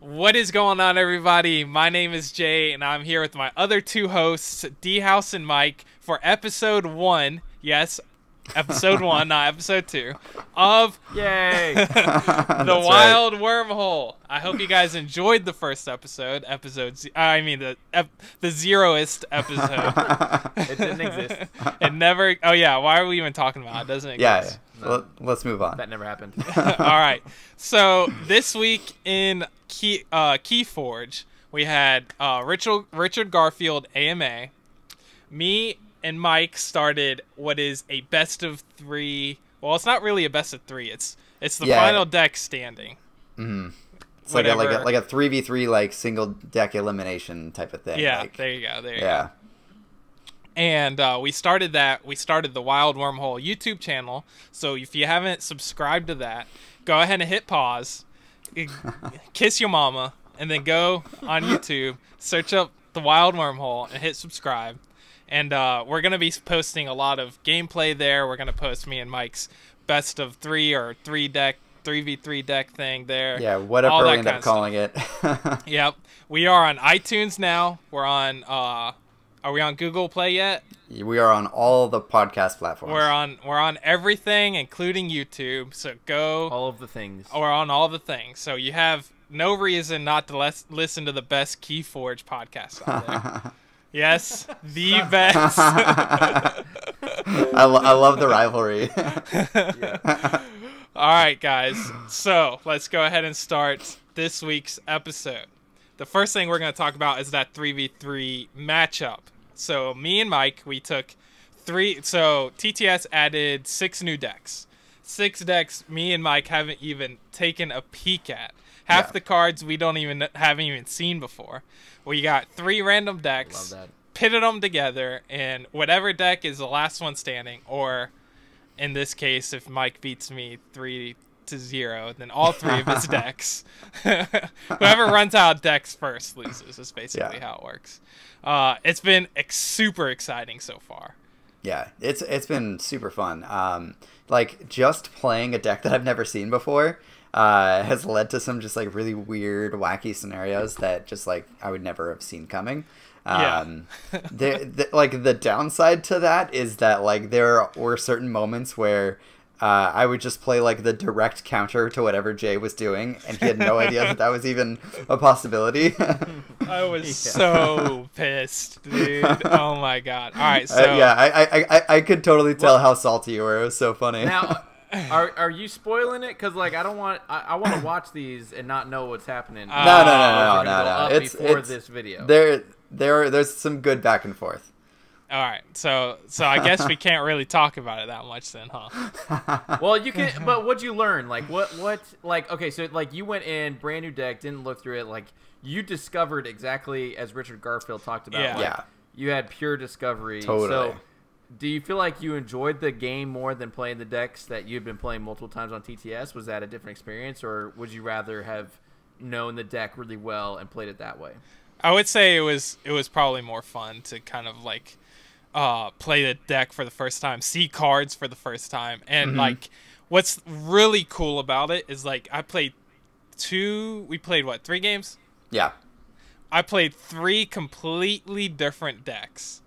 What is going on, everybody? My name is Jay, and I'm here with my other two hosts, DHaus and Mike, for episode 1. Yes, episode 1, not episode 2, of Yay! The Wild Wormhole. I hope you guys enjoyed the first episode. The 0th episode. It didn't exist. It never. Oh yeah, why are we even talking about it? It doesn't exist. Yeah. No. Let's move on. That never happened. All right. So this week in Keyforge, we had Richard Garfield AMA. Me and Mike started what is a best of 3. Well, it's not really a best of 3. It's the final deck standing. Mm-hmm. It's like a 3v3 like single deck elimination type of thing. Yeah, like, there you go. There you go. And we started that. We started the Wild Wormhole YouTube channel. So if you haven't subscribed to that, go ahead and hit pause, kiss your mama, and then go on YouTube, search up the Wild Wormhole, and hit subscribe. And we're going to be posting a lot of gameplay there. We're going to post me and Mike's best of 3 or 3v3 deck thing there. Yeah, whatever we end up calling it. Yep. We are on iTunes now. We're on... are we on Google Play yet? We are on all the podcast platforms. We're on everything, including YouTube. So go all of the things. We're on all the things. So you have no reason not to listen to the best Keyforge podcast out there. Yes, the best. I love the rivalry. Yeah. All right, guys. So let's go ahead and start this week's episode. The first thing we're going to talk about is that 3v3 matchup. So me and Mike, we took 3. So TTS added 6 new decks. 6 decks me and Mike haven't even taken a peek at. Half the cards we haven't even seen before. We got 3 random decks, pitted them together, and whatever deck is the last one standing, or in this case, if Mike beats me 3-0, then all 3 of his decks. Whoever runs out decks first loses. Is basically how it works. It's been super exciting so far. Yeah, it's been super fun. Like just playing a deck that I've never seen before has led to some just like really weird, wacky scenarios that just like I would never have seen coming. The downside to that is that like there were certain moments where I would just play like the direct counter to whatever Jay was doing, and he had no idea that was even a possibility. I was so pissed, dude. Oh my god! All right, so I could totally tell how salty you were. It was so funny. Now, are you spoiling it? Because like I want to watch these and not know what's happening. No. It's before this video. There's some good back and forth. All right, so I guess we can't really talk about it that much then, huh? Well, you can. But what'd you learn? Like what? Like okay, so like you went in brand new deck, didn't look through it. Like you discovered exactly as Richard Garfield talked about. Yeah. You had pure discovery. Totally. So, do you feel like you enjoyed the game more than playing the decks that you've been playing multiple times on TTS? Was that a different experience, or would you rather have known the deck really well and played it that way? I would say it was probably more fun to kind of like play the deck for the first time, see cards for the first time, and like what's really cool about it is like we played 3 games? Yeah. I played 3 completely different decks,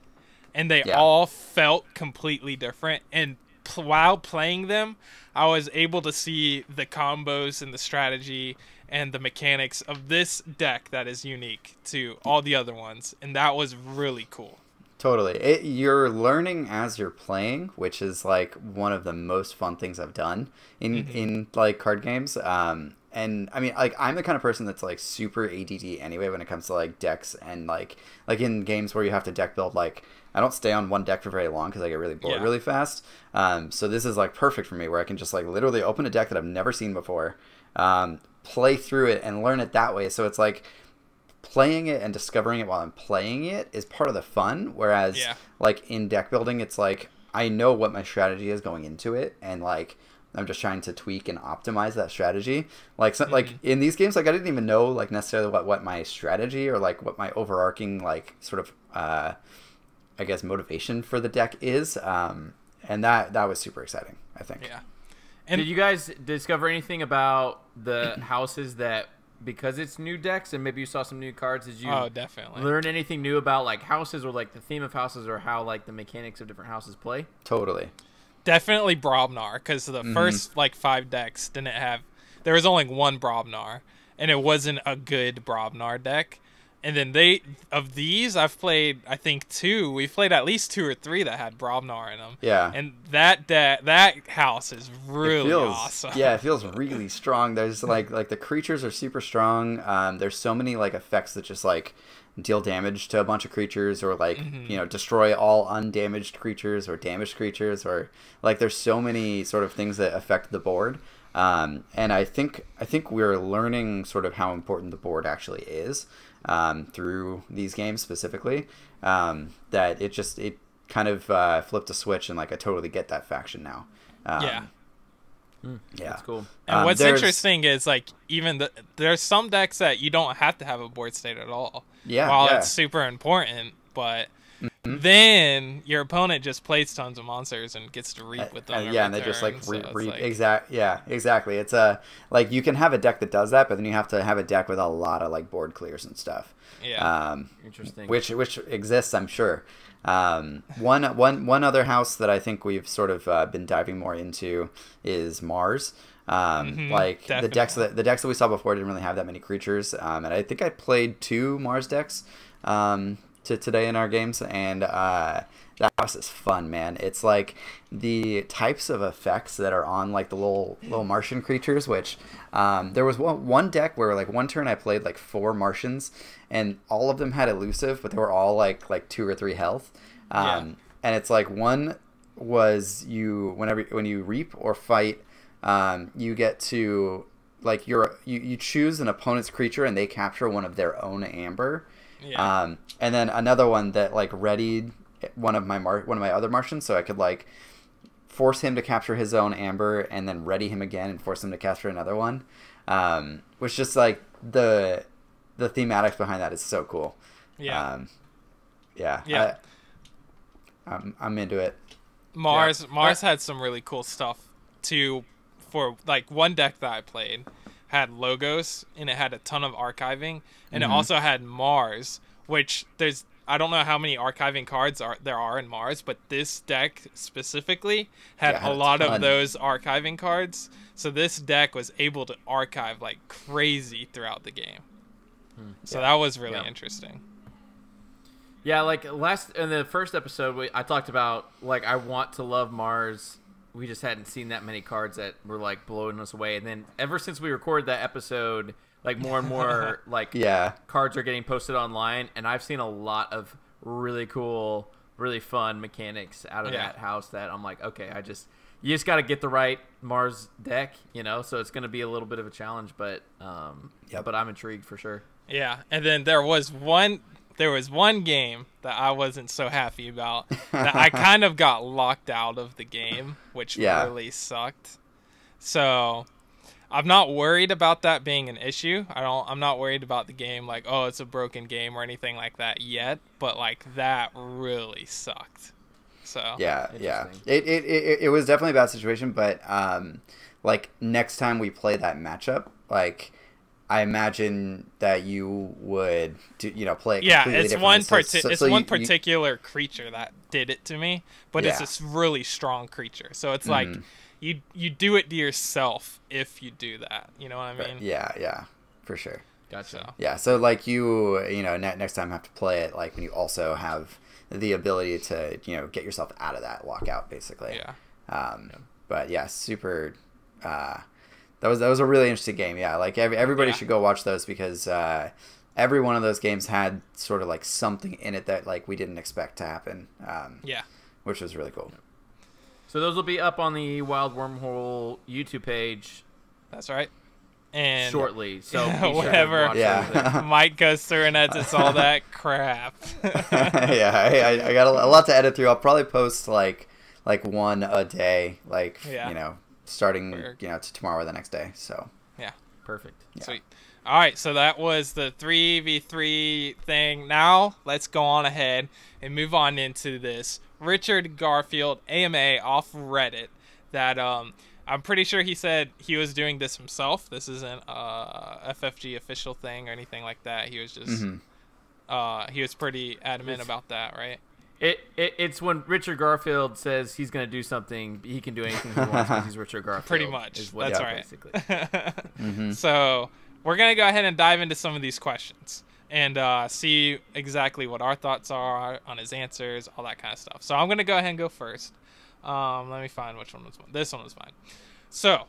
and they all felt completely different, and while playing them, I was able to see the combos and the strategy and the mechanics of this deck that is unique to all the other ones, and that was really cool. Totally. You're learning as you're playing, which is like one of the most fun things I've done in like card games. And I mean, like I'm the kind of person that's like super ADD anyway when it comes to like decks, and like in games where you have to deck build, like I don't stay on one deck for very long because I get really bored really fast. So this is like perfect for me where I can just like literally open a deck that I've never seen before, play through it and learn it that way. So it's like playing it and discovering it while I'm playing it is part of the fun, whereas like in deck building it's like I know what my strategy is going into it, and like I'm just trying to tweak and optimize that strategy. Like like in these games, like I didn't even know like necessarily what my strategy or like what my overarching like sort of I guess motivation for the deck is, and that was super exciting, I think. And did you guys discover anything about the houses that because it's new decks and maybe you saw some new cards. Did you definitely learn anything new about like houses or like the theme of houses or how like the mechanics of different houses play? Totally. Definitely Brobnar, because the first like 5 decks didn't have. There was only one Brobnar, and it wasn't a good Brobnar deck. And then of these, I've played I think 2. We've played at least 2 or 3 that had Brobnar in them. Yeah. And that house is really awesome. Yeah, it feels really strong. There's like the creatures are super strong. There's so many like effects that just like deal damage to a bunch of creatures, or like destroy all undamaged creatures or damaged creatures, or like there's so many sort of things that affect the board. And I think we're learning sort of how important the board actually is through these games specifically. That it kind of flipped a switch, and like I totally get that faction now. Yeah. Yeah, that's cool. And what's interesting is like there's some decks that you don't have to have a board state at all. Yeah, while it's super important, but then your opponent just plays tons of monsters and gets to reap with them. And they just like reap. Exactly. It's like you can have a deck that does that, but then you have to have a deck with a lot of like board clears and stuff. Yeah. Interesting. Which exists, I'm sure. One other house that I think we've sort of been diving more into is Mars. Like definitely. the decks that we saw before didn't really have that many creatures, and I think I played 2 Mars decks today in our games, and that house is fun, man. It's like the types of effects that are on like the little Martian creatures, which there was one deck where like one turn I played like 4 Martians, and all of them had elusive, but they were all like 2 or 3 health. And it's like one was when you reap or fight, you get to like you choose an opponent's creature and they capture one of their own amber. Yeah. And then another one that like readied one of my other Martians, so I could like force him to capture his own amber and then ready him again and force him to capture another one. Which just like the thematics behind that is so cool. Yeah. Yeah. I'm into it. Mars had some really cool stuff too. For like one deck that I played had logos, and it had a ton of archiving, and it also had Mars, which I don't know how many archiving cards there are in Mars, but this deck specifically had a lot of those archiving cards. So this deck was able to archive like crazy throughout the game. So that was really interesting. Yeah, like in the first episode, I talked about like I want to love Mars. We just hadn't seen that many cards that were like blowing us away, and then ever since we recorded that episode, like more and more like cards are getting posted online, and I've seen a lot of really cool, really fun mechanics out of that house that I'm like, okay, you just got to get the right Mars deck, so it's going to be a little bit of a challenge, but but I'm intrigued for sure. Yeah, and then there was one game that I wasn't so happy about that I kind of got locked out of the game, which really sucked. So I'm not worried about that being an issue. I'm not worried about the game like, oh, it's a broken game or anything like that yet, but like that really sucked. So yeah. It was definitely a bad situation, but like next time we play that matchup, like I imagine that you would play it completely differently. It's one particular creature that did it to me, but it's this really strong creature. So it's like you do it to yourself if you do that. You know what I mean? Yeah, for sure. Gotcha. Yeah, so like next time have to play it like when you also have the ability to get yourself out of that lockout, basically. Yeah. But yeah, super. That was a really interesting game. Yeah, like everybody should go watch those, because every one of those games had sort of like something in it that like we didn't expect to happen. Which was really cool. So those will be up on the Wild Wormhole YouTube page. That's right. And shortly. So whenever Mike goes through and edits all that crap. I got a lot to edit through. I'll probably post like one a day, starting to tomorrow or the next day. So perfect. Sweet. All right, so that was the 3v3 thing. Now let's go on ahead and move on into this Richard Garfield AMA off Reddit that I'm pretty sure he said he was doing this himself. This isn't a FFG official thing or anything like that. He was just he was pretty adamant about that, right? It's when Richard Garfield says he's going to do something, he can do anything he wants because he's Richard Garfield. Pretty much. That's right. Basically. So we're going to go ahead and dive into some of these questions and see exactly what our thoughts are on his answers, all that kind of stuff. So I'm going to go ahead and go first. Let me find which one was one. This one was fine. So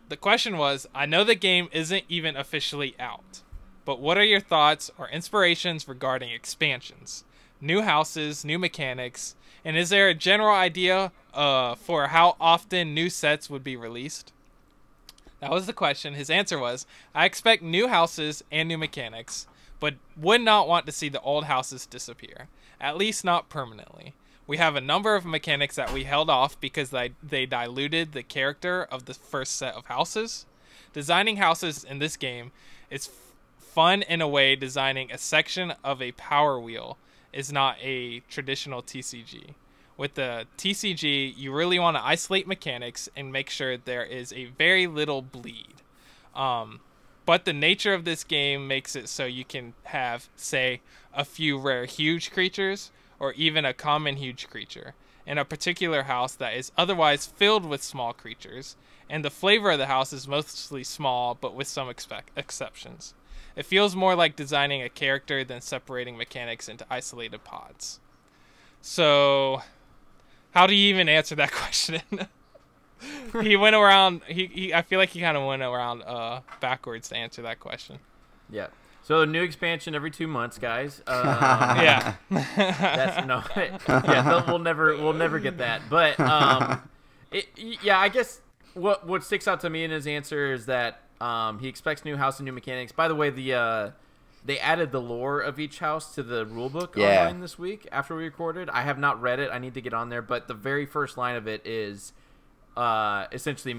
the question was, I know the game isn't even officially out, but what are your thoughts or inspirations regarding expansions? New houses, new mechanics, and is there a general idea for how often new sets would be released? That was the question. His answer was, I expect new houses and new mechanics, but would not want to see the old houses disappear, at least not permanently. We have a number of mechanics that we held off because they diluted the character of the first set of houses. Designing houses in this game is fun in a way. Designing a section of a power wheel is not a traditional TCG. With the TCG, you really want to isolate mechanics and make sure there is a very little bleed. But the nature of this game makes it so you can have, say, a few rare huge creatures or even a common huge creature in a particular house that is otherwise filled with small creatures, and the flavor of the house is mostly small but with some exceptions. It feels more like designing a character than separating mechanics into isolated pods. So, how do you even answer that question? He went around. I feel like he kind of went around backwards to answer that question. Yeah. So new expansion every 2 months, guys. Yeah. That's no. Yeah, we'll never get that. But yeah, I guess what sticks out to me in his answer is that he expects new house and new mechanics. By the way, they added the lore of each house to the rulebook online this week after we recorded. I have not read it. I need to get on there. But the very first line of it is essentially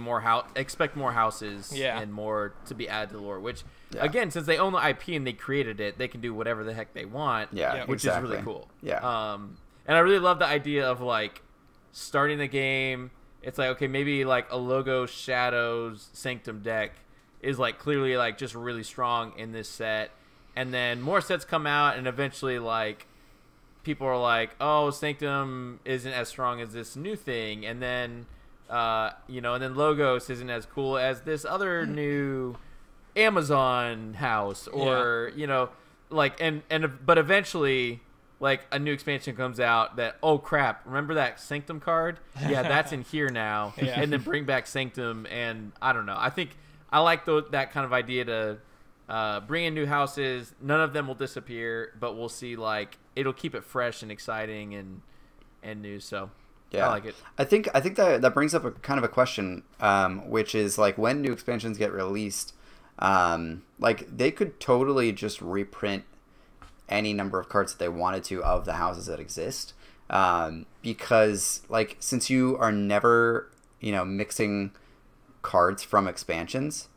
expect more houses and more to be added to the lore. Which again, since they own the IP and they created it, they can do whatever the heck they want. Yeah, which is really cool. Yeah. And I really love the idea of like starting the game. It's like, okay, maybe like a Logo Shadows Sanctum deck is like clearly like just really strong in this set, and then more sets come out, and eventually like people are like, oh, Sanctum isn't as strong as this new thing, and then and then Logos isn't as cool as this other new Amazon house, or but eventually like a new expansion comes out that, oh crap, remember that Sanctum card? Yeah, that's in here now. And then bring back Sanctum, and I don't know. I think I like that kind of idea to bring in new houses. None of them will disappear, but we'll see, like, it'll keep it fresh and exciting and new. So yeah, I like it. I think that brings up a kind of a question, which is like when new expansions get released, like they could totally just reprint any number of cards that they wanted to of the houses that exist, because like since you are never mixing cards from expansions,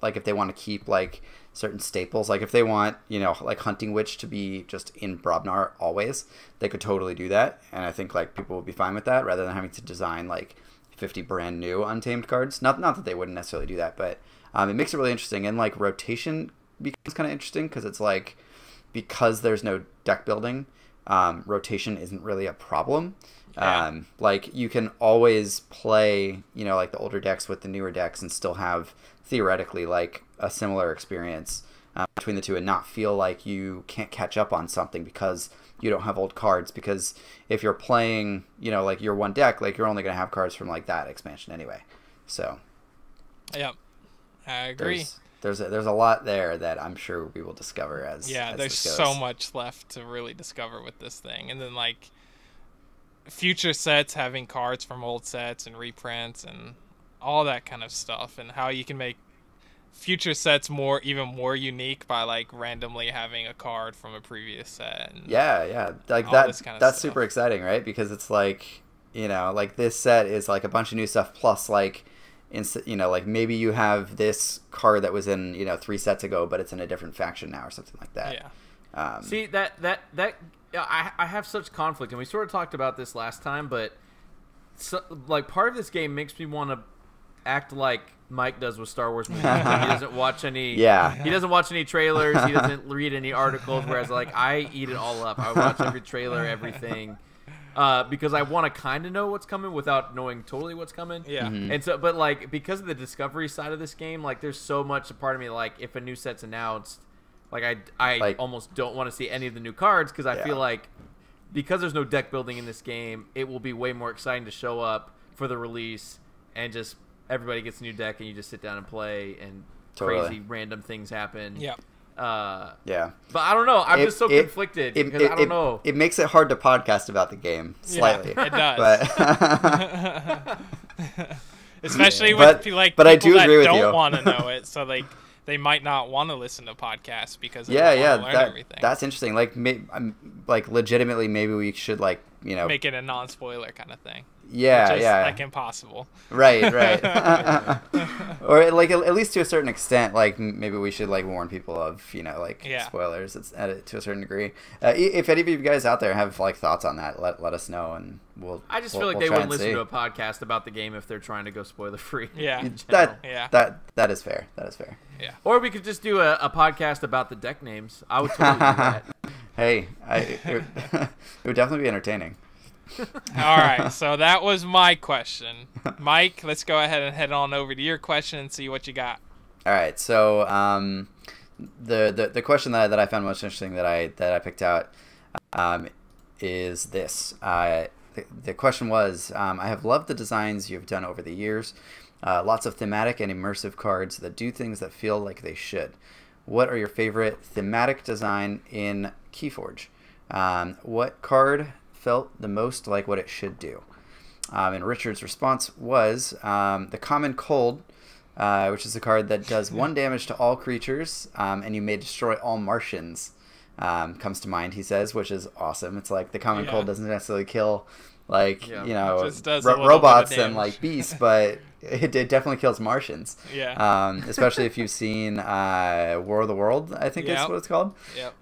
like if they want to keep like certain staples, like if they want like Hunting Witch to be just in Brobnar always, they could totally do that, and I think like people would be fine with that rather than having to design like 50 brand new Untamed cards. Not that they wouldn't necessarily do that, but it makes it really interesting, and like rotation becomes kind of interesting because it's like, because there's no deck building, rotation isn't really a problem. Like you can always play, like the older decks with the newer decks and still have theoretically like a similar experience between the two, and not feel like you can't catch up on something because you don't have old cards. Because if you're playing, like your one deck, like you're only going to have cards from like that expansion anyway. So, yeah, I agree. There's a lot there that I'm sure we will discover as there's so much left to really discover with this thing. And then like future sets having cards from old sets and reprints and all that kind of stuff, and how you can make future sets even more unique by like randomly having a card from a previous set. And like that's super exciting, right? Because it's like, like this set is like a bunch of new stuff plus like like maybe you have this card that was in 3 sets ago, but it's in a different faction now or something like that. See that I have such conflict, and we sort of talked about this last time, but like part of this game makes me want to act like Mike does with Star Wars movies. Like, he doesn't watch any. Yeah. He doesn't watch any trailers. He doesn't read any articles. Whereas like I eat it all up. I watch every trailer, everything, because I want to kind of know what's coming without knowing totally what's coming. Yeah. And so, but like because of the discovery side of this game, like there's so much a part of me like if a new set's announced, like I Like- almost don't want to see any of the new cards because I Yeah. feel like because there's no deck building in this game, it will be way more exciting to show up for the release and just everybody gets a new deck and you just sit down and play and Totally. crazy random things happen. Yeah. Yeah. But I don't know. I'm just so conflicted because I don't know. It makes it hard to podcast about the game slightly. Yeah, it does. But Especially But- with like but I people do agree that with don't you. want to know it, so they might not want to listen to podcasts because they yeah, don't yeah, wanna learn everything. that's interesting. Like, like legitimately, maybe we should like Make it a non-spoiler kind of thing. yeah, Which is, yeah, like impossible. right. Or like at least to a certain extent, like maybe we should like warn people of like Yeah. spoilers. It's to a certain degree. If any of you guys out there have like thoughts on that, let us know and we'll. I just we'll- feel like we'll they try wouldn't and listen see. to a podcast about the game if they're trying to go spoiler free. Yeah. Yeah. That is fair. That is fair. Yeah. Or we could just do a podcast about the deck names. I would totally do that. Hey, it would definitely be entertaining. All right, so that was my question. Mike, let's go ahead and head on over to your question and see what you got. All right, so the question that I found most interesting that I picked out is this. The question was, I have loved the designs you've done over the years. Lots of thematic and immersive cards that do things that feel like they should. What are your favorite thematic design in Keyforge? What card felt the most like what it should do? And Richard's response was the Common Cold, which is a card that does 1 damage to all creatures, and you may destroy all Martians. Comes to mind, he says, which is awesome. It's like the Common Cold doesn't necessarily kill Just does a little bit robots of and damage. like beasts, but it definitely kills Martians. Yeah. Especially if you've seen War of the World, I think is Yep. what it's called. Yep.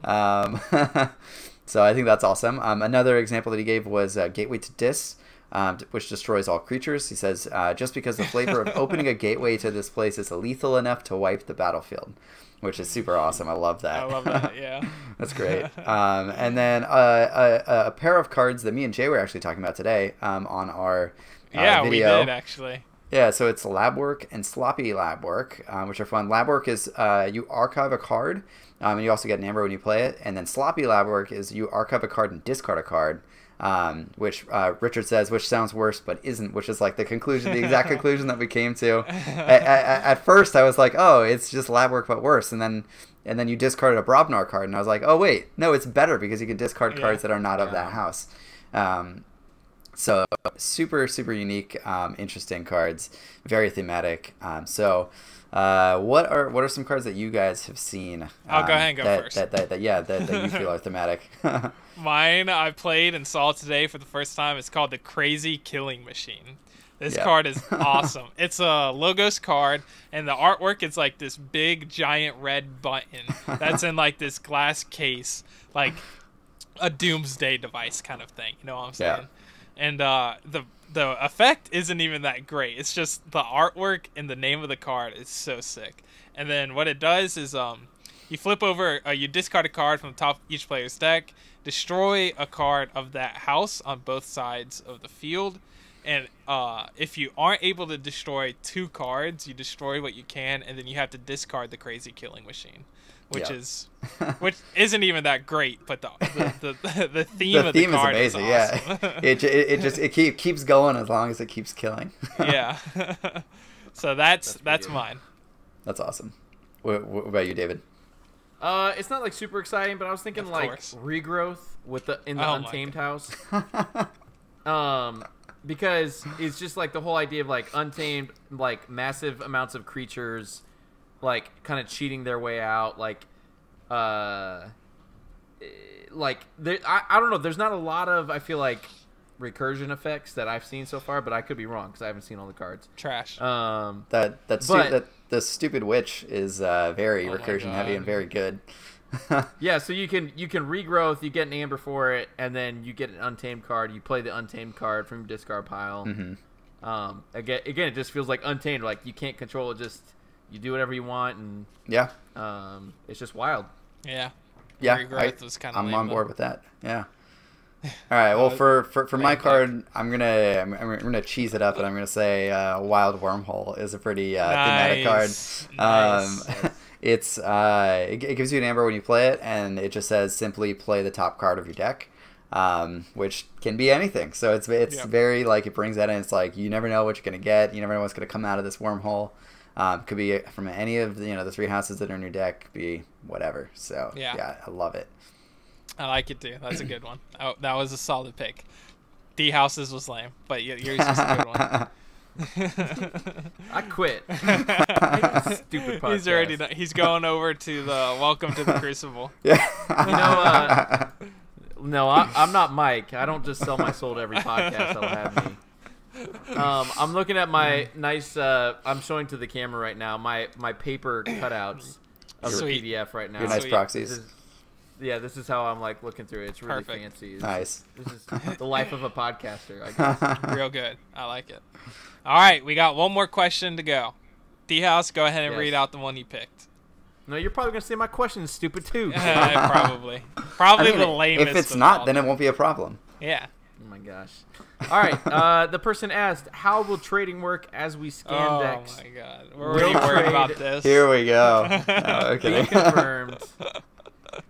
So I think that's awesome. Another example that he gave was Gateway to Dis, which destroys all creatures. He says, just because the flavor of opening a gateway to this place is lethal enough to wipe the battlefield, which is super awesome. I love that. I love that, yeah. That's great. And then a pair of cards that me and Jay were actually talking about today on our Yeah, we video. did, actually. Yeah, so it's Lab Work and Sloppy Lab Work, which are fun. Lab Work is you archive a card, and you also get an amber when you play it. And then Sloppy Lab Work is you archive a card and discard a card, which Richard says, which sounds worse but isn't, which is like the exact conclusion that we came to. At first, I was like, oh, it's just Lab Work but worse. And then you discarded a Brobnar card, and I was like, oh, wait, no, it's better because you can discard cards that are not of that house. So super, super unique, interesting cards, very thematic. What are some cards that you guys have seen? I'll go ahead and go first. That you feel are thematic. Mine I played and saw today for the first time. It's called the Crazy Killing Machine. This Yeah. card is awesome. It's a Logos card, and the artwork is like this big, giant red button that's in like this glass case, like a doomsday device kind of thing. You know what I'm saying? Yeah. And the effect isn't even that great. It's just the artwork and the name of the card is so sick. And then what it does is you flip over, you discard a card from the top of each player's deck, destroy a card of that house on both sides of the field, and if you aren't able to destroy 2 cards, you destroy what you can, and then you have to discard the Crazy Killing Machine, which isn't even that great, but the theme of the card is amazing. is awesome. Yeah, it keeps going as long as it keeps killing. Yeah. So that's mine. That's awesome. What about you, David? It's not like super exciting, but I was thinking Of like course. regrowth with the Oh my Untamed house. Because it's just like the whole idea of like Untamed, like massive amounts of creatures, like kind of cheating their way out, like I don't know. There's not a lot of, I feel like, recursion effects that I've seen so far, but I could be wrong because I haven't seen all the cards. Trash. The stupid witch is very Oh my recursion heavy God. and very good. Yeah, so you can regrowth, you get an amber for it, and then you get an Untamed card. You play the Untamed card from your discard pile, Again, it just feels like Untamed. Like you can't control it. Just you do whatever you want, and it's just wild. Yeah. Yeah, I'm on board with that. Yeah. All right. Well, for my card, I'm gonna cheese it up, and I'm gonna say Wild Wormhole is a pretty thematic card. Nice. It gives you an amber when you play it, and it just says simply play the top card of your deck, which can be anything. So it's very like it brings that in. It's like you never know what you're gonna get. You never know what's gonna come out of this wormhole. Could be from any of the 3 houses that are in your deck. Could be whatever. So yeah, I love it. I like it too. That's a good one. Oh, that was a solid pick. DHaus's was lame, but yours is a good one. I quit. Stupid podcast. He's already done. He's going over to the Welcome to the Crucible. Yeah. No, I'm not Mike. I don't just sell my soul to every podcast that'll have me. I'm looking at my nice. I'm showing to the camera right now my paper cutouts of the PDF right now. Your nice proxies. This is how I'm like looking through it. It's really Perfect. fancy. Nice. This is the life of a podcaster, I guess. Real good. I like it. All right, we got one more question to go. DHaus, go ahead and read out the one you picked. No, you're probably gonna say my question is stupid too. Probably the lamest. If it's not, then it won't be a problem. Yeah. Oh my gosh. All right. The person asked, "How will trading work as we scan decks?" Oh my god, we're really worried about this. Here we go. Be confirmed.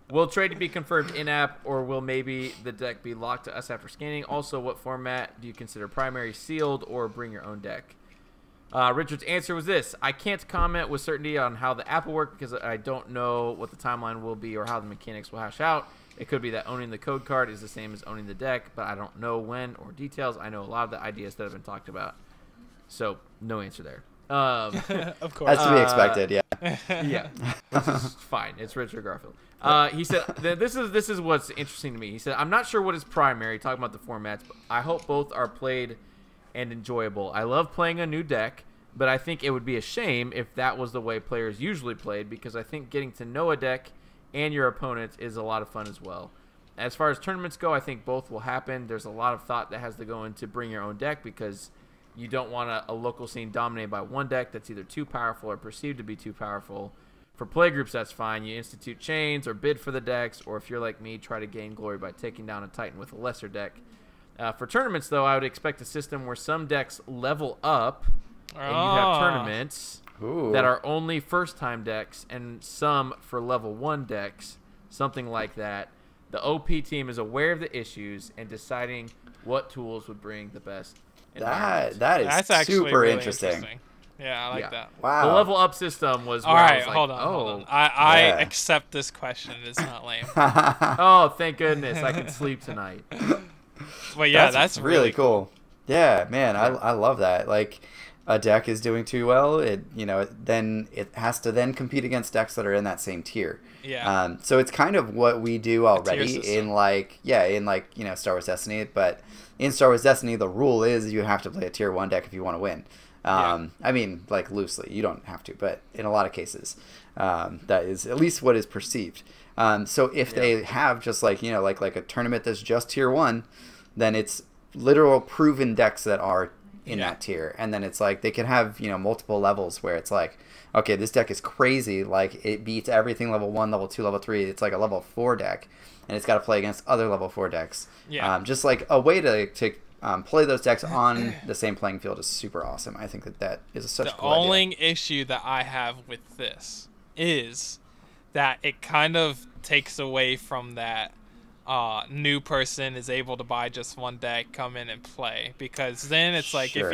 Will trade be confirmed in-app, or will maybe the deck be locked to us after scanning? Also, what format do you consider primary, sealed, or bring your own deck? Richard's answer was this: I can't comment with certainty on how the app will work because I don't know what the timeline will be or how the mechanics will hash out. It could be that owning the code card is the same as owning the deck, but I don't know when or details. I know a lot of the ideas that have been talked about. So, no answer there. Of course. As to be expected, yeah. Yeah. Which is fine. It's Richard Garfield. He said, this is what's interesting to me. He said, I'm not sure what is primary, talking about the formats, but I hope both are played and enjoyable. I love playing a new deck, but I think it would be a shame if that was the way players usually played, because I think getting to know a deck and your opponents is a lot of fun as well. As far as tournaments go, I think both will happen. There's a lot of thought that has to go into bring your own deck, because you don't want a local scene dominated by one deck that's either too powerful or perceived to be too powerful. For playgroups, that's fine. You institute chains or bid for the decks, or if you're like me, try to gain glory by taking down a Titan with a lesser deck. For tournaments, though, I would expect a system where some decks level up, and you have tournaments that are only first-time decks, and some for level 1 decks, something like that. The OP team is aware of the issues and deciding what tools would bring the best. That's actually super really interesting. Yeah, I like that. Wow. The level up system was where all right. I was like, Hold on. I accept this question. It's not lame. Oh, thank goodness. I can sleep tonight. But yeah, that's really cool. Yeah, man, I love that. Like, a deck is doing too well, then it has to then compete against decks that are in that same tier. Yeah. So it's kind of what we do already in Star Wars Destiny, but in Star Wars Destiny the rule is you have to play a tier 1 deck if you want to win. I mean, like, loosely, you don't have to, but in a lot of cases, that is at least what is perceived. So if they have just like a tournament that's just tier 1, then it's literal proven decks that are in that tier, and then it's like they can have multiple levels where it's like, okay, this deck is crazy, like it beats everything level 1, level 2, level 3. It's like a level 4 deck, and it's got to play against other level 4 decks. Just like a way to play those decks on the same playing field is super awesome. I think that is such a cool idea. The only issue that I have with this is that it kind of takes away from that new person is able to buy just one deck, come in and play, because then it's like if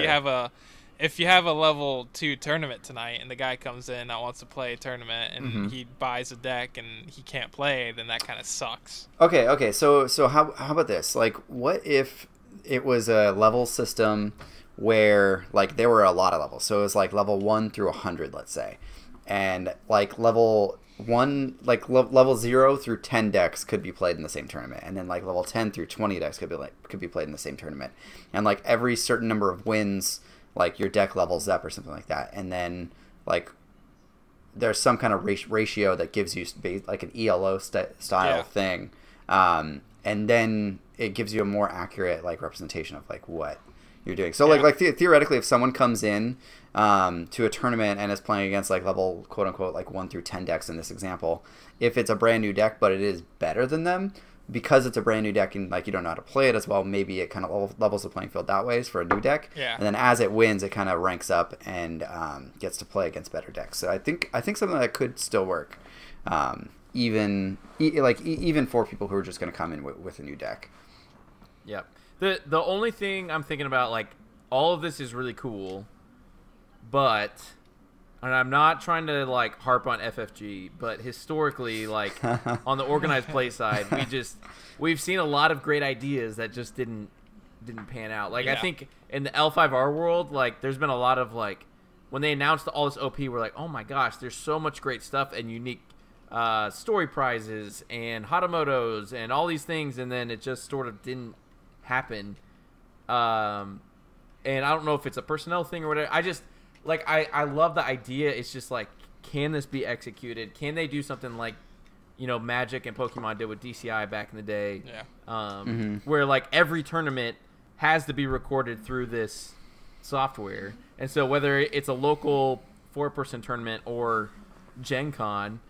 you have a level 2 tournament tonight and the guy comes in that wants to play a tournament and he buys a deck and he can't play, then that kind of sucks. Okay. So how about this? Like, what if it was a level system where like there were a lot of levels? So it was like level 1 through 100, let's say, and like level 0 through 10 decks could be played in the same tournament, and then like level 10 through 20 decks could be played in the same tournament, and like every certain number of wins, like your deck levels up or something like that, and then like there's some kind of ratio that gives you like an ELO style thing, and then it gives you a more accurate like representation of like what you're doing. So like theoretically, if someone comes in to a tournament and is playing against like level quote unquote like 1 through 10 decks in this example, if it's a brand new deck but it is better than them, because it's a brand new deck and like you don't know how to play it as well, maybe it kind of levels the playing field that way for a new deck. Yeah. And then as it wins, it kind of ranks up and gets to play against better decks. So I think something that could still work, even for people who are just going to come in with a new deck. Yeah. The only thing I'm thinking about, like, all of this is really cool, but, and I'm not trying to like harp on FFG, but historically, like on the organized play side, we've seen a lot of great ideas that just didn't pan out. Like I think in the L5R world, like there's been a lot of like when they announced all this OP, we're like, oh my gosh, there's so much great stuff and unique story prizes and Hatamotos and all these things, and then it just sort of didn't happen. And I don't know if it's a personnel thing or whatever. I just like I love the idea. It's just like, can this be executed? Can they do something like, you know, Magic and Pokemon did with DCI back in the day? Yeah. Where like every tournament has to be recorded through this software, and so whether it's a local 4-person tournament or Gen Con,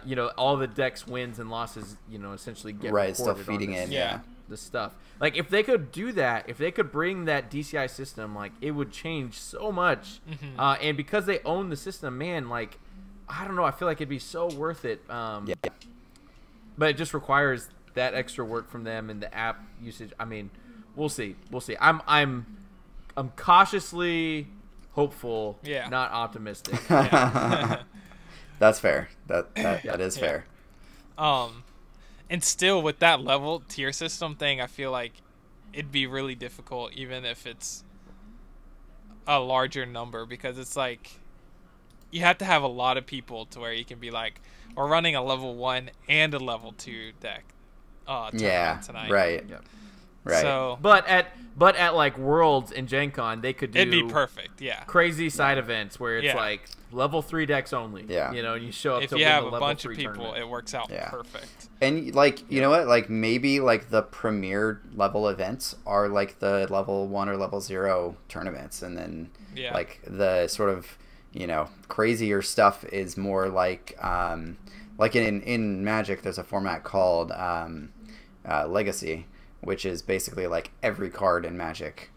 you know, all the decks wins and losses, you know, essentially get recorded still feeding in. The stuff. Like if they could do that, if they could bring that DCI system, like it would change so much. And because they own the system, man, like I don't know, I feel like it'd be so worth it. But it just requires that extra work from them and the app usage. I mean, we'll see. I'm cautiously hopeful, not optimistic. That's fair. That is fair. And still, with that level tier system thing, I feel like it'd be really difficult, even if it's a larger number, because it's like you have to have a lot of people to where you can be like, we're running a level 1 and a level 2 deck. Tonight. Right. Yep. Right. So, but at like Worlds and Gen Con, they could do it'd be perfect. Crazy side events where it's like level 3 decks only. Yeah. You know, and you show up if to you win have a a level bunch of 3 people, tournament. it works out perfect. And like you know what, like maybe like the premier level events are like the level 1 or level 0 tournaments, and then like the sort of, you know, crazier stuff is more like in Magic there's a format called Legacy, which is basically like every card in Magic.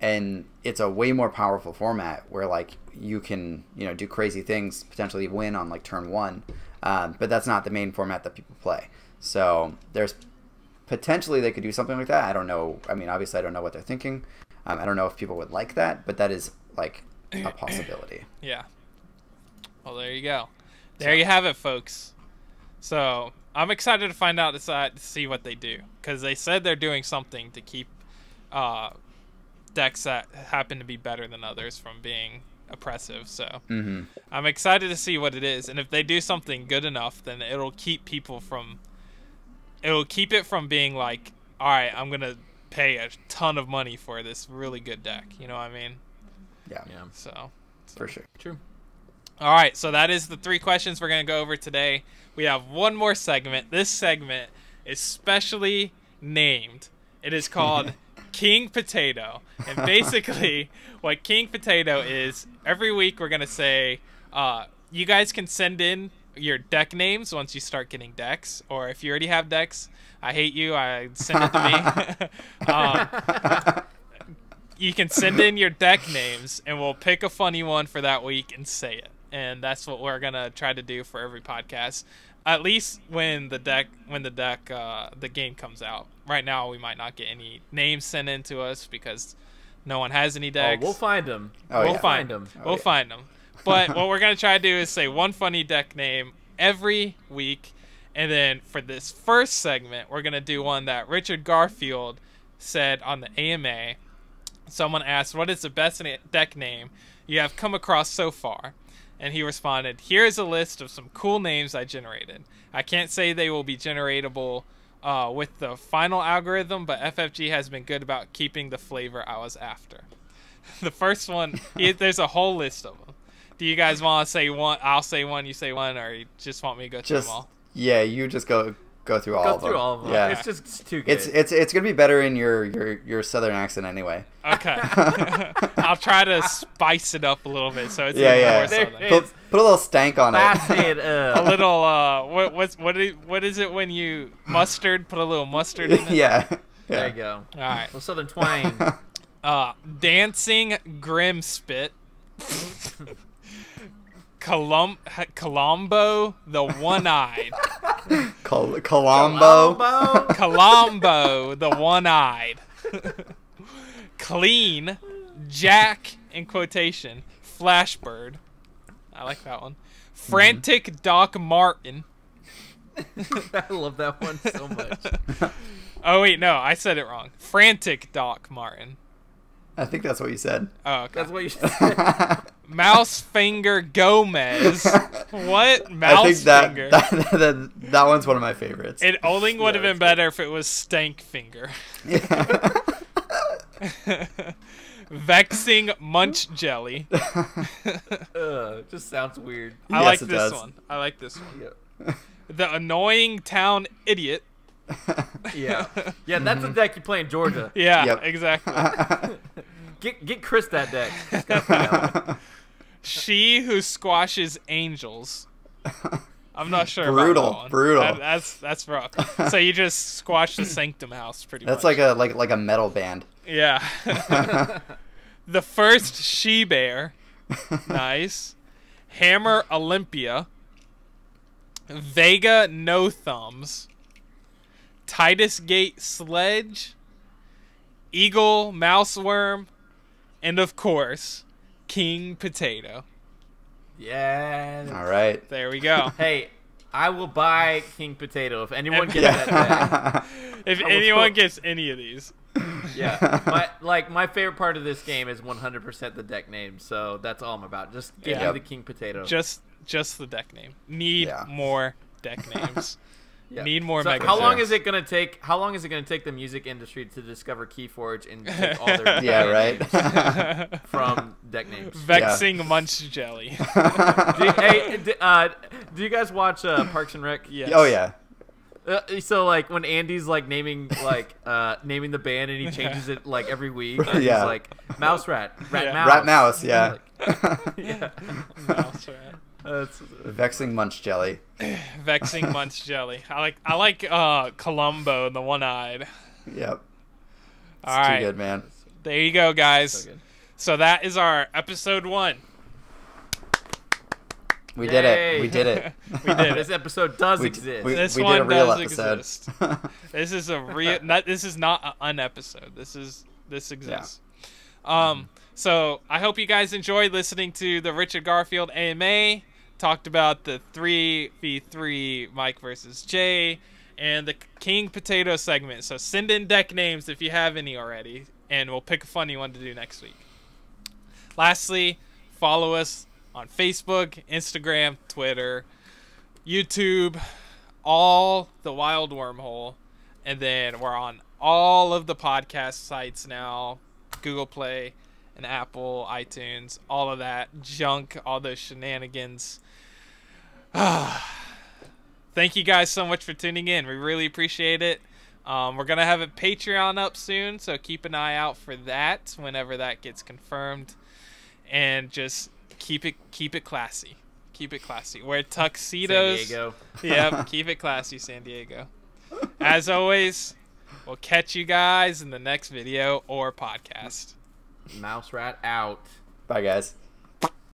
And it's a way more powerful format where like you can, you know, do crazy things, potentially win on like turn 1. But that's not the main format that people play. So there's potentially they could do something like that. I don't know. I mean, obviously I don't know what they're thinking. I don't know if people would like that, but that is like a possibility. Well, there you go. There you have it, folks. So I'm excited to find out to see what they do, because they said they're doing something to keep decks that happen to be better than others from being oppressive. So I'm excited to see what it is, and if they do something good enough, then it'll keep people from. It'll keep it from being like, all right, I'm gonna pay a ton of money for this really good deck. You know what I mean? Yeah. So for sure. True. All right, so that is the 3 questions we're going to go over today. We have one more segment. This segment is specially named. It is called King Potato. And basically, what King Potato is, every week we're going to say, you guys can send in your deck names once you start getting decks. Or if you already have decks, I hate you, send it to me. You can send in your deck names, and we'll pick a funny one for that week and say it. And that's what we're gonna try to do for every podcast, at least when the game comes out. Right now, we might not get any names sent in to us because no one has any decks. We'll find them. We'll find them. But what we're gonna try to do is say one funny deck name every week, and then for this first segment, we're gonna do one that Richard Garfield said on the AMA. Someone asked, "What is the best deck name you have come across so far?" And he responded, "Here's a list of some cool names I generated. I can't say they will be generatable with the final algorithm, but FFG has been good about keeping the flavor I was after." The first one, there's a whole list of them. Do you guys want to say one? I'll say one, you say one, or you just want me to go through them all? Yeah, you just go go through all Go of them. through all of them. Yeah. It's just too good. It's gonna be better in your southern accent anyway. Okay. I'll try to spice it up a little bit so it's Yeah, even yeah. more southern. Put a little stank on That's it. it. A little what is it when you mustard? Put a little mustard in it. Yeah. There you go. All right. Well, Southern twang. Dancing Grimspit. Colombo the One-Eyed. Colombo. Colombo the One-Eyed. Clean Jack in quotation Flashbird. I like that one. Frantic Doc Martin. I love that one so much. Oh wait, no, I said it wrong. Frantic Doc Martin. I think that's what you said. Oh, okay. That's what you said. Mousefinger Gomez. What? I think Mousefinger. that one's one of my favorites. It only would have been better if it was Stankfinger. Vexing Munch Jelly. Just sounds weird. I Yes, like it this does. one. I like this one. Yeah. The Annoying Town Idiot. Yeah. Yeah, that's a deck you play in Georgia. Yeah, Yep. exactly. Get Chris that deck. He's got that. She Who Squashes Angels. I'm not sure Brutal, about that one. brutal. That's rough. So you just squash the Sanctum House pretty That's much. like a metal band. Yeah. The First She-Bear. Nice. Hammer Olympia. Vega No Thumbs. Titus Gate Sledge. Eagle Mouseworm. And of course, King Potato. Yeah. All right. There we go. Hey, I will buy King Potato if anyone gets that deck. If will anyone vote. gets any of these. Yeah. My favorite part of this game is 100% the deck name, so that's all I'm about. Just give Yeah. me the King Potato. Just the deck name. Need Yeah. more deck names. Yeah. Need more So Mega how long Jacks. is it gonna take? How long is it gonna take the music industry to discover Keyforge and take all their Yeah, names right. from deck names? Vexing Munch Jelly. Do you guys watch Parks and Rec? Yes. Oh yeah. So like when Andy's like naming naming the band and he changes it like every week. And Yeah. He's like Mouse Rat, Rat Yeah. Mouse. Rat Mouse, yeah. Yeah. Mouse rat. Vexing Munch Jelly. Vexing Munch Jelly. I like Columbo, the One-Eyed. Yep. It's All right. too good, man. There you go, guys. So good. So that is our episode 1. We did it. Yay. We did it. We did This it. episode does We- exist. we- This did one a real does episode. exist. This is a real. This is not an unepisode. This exists. So I hope you guys enjoyed listening to the Richard Garfield AMA. Talked about the 3v3 Mike versus Jay and the King Potato segment. So send in deck names if you have any already, and we'll pick a funny one to do next week. Lastly, follow us on Facebook, Instagram, Twitter, YouTube, all the Wild Wormhole, and then we're on all of the podcast sites now, Google Play and Apple, iTunes, all of that junk, all those shenanigans. Thank you guys so much for tuning in. We really appreciate it. We're going to have a Patreon up soon, so keep an eye out for that whenever that gets confirmed. And just keep it classy. Keep it classy. Wear tuxedos. San Diego. Yep, keep it classy, San Diego. As always, we'll catch you guys in the next video or podcast. Mouse Rat out. Bye, guys.